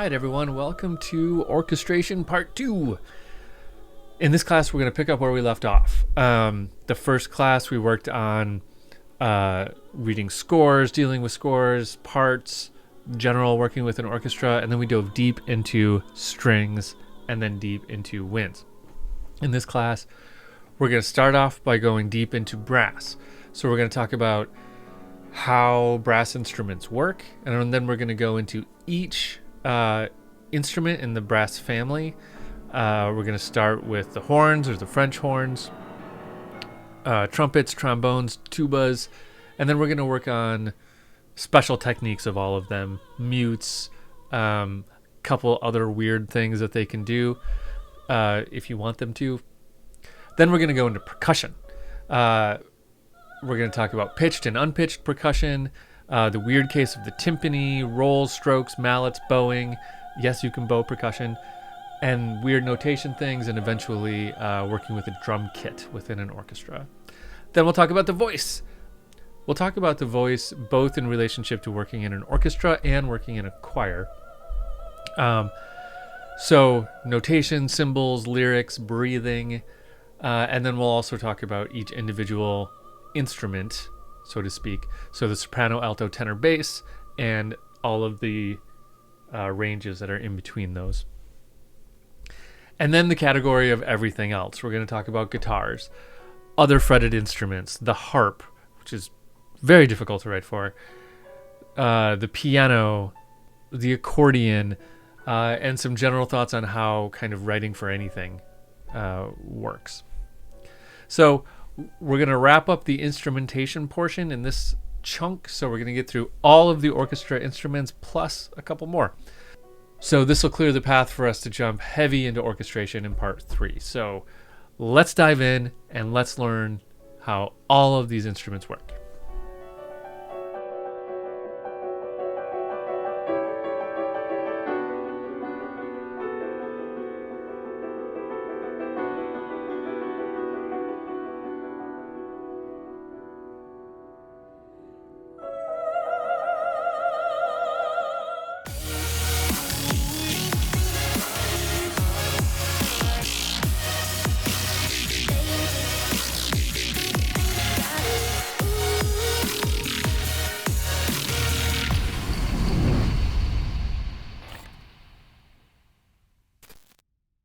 right, everyone, welcome to Orchestration Part 2. In this class, we're going to pick up where we left off. The first class, we worked on reading scores, dealing with scores, parts, general working with an orchestra, and then we dove deep into strings and then deep into winds. In this class, we're going to start off by going deep into brass. So we're going to talk about how brass instruments work, and then we're going to go into each instrument in the brass family. We're going to start with the horns, or the French horns, trumpets, trombones, tubas, and then we're going to work on special techniques of all of them, mutes, couple other weird things that they can do if you want them to. Then we're going to go into percussion. We're going to talk about pitched and unpitched percussion, the weird case of the timpani, rolls, strokes, mallets, bowing. Yes, you can bow percussion, and weird notation things, and eventually working with a drum kit within an orchestra. Then we'll talk about the voice. We'll talk about the voice both in relationship to working in an orchestra and working in a choir. So notation, symbols, lyrics, breathing, and then we'll also talk about each individual instrument, so to speak. So the soprano, alto, tenor, bass, and all of the ranges that are in between those. And then the category of everything else. We're going to talk about guitars, other fretted instruments, the harp, which is very difficult to write for, the piano, the accordion, and some general thoughts on how kind of writing for anything works. So we're going to wrap up the instrumentation portion in this chunk. So we're going to get through all of the orchestra instruments plus a couple more. So this will clear the path for us to jump heavy into orchestration in part 3. So let's dive in and let's learn how all of these instruments work.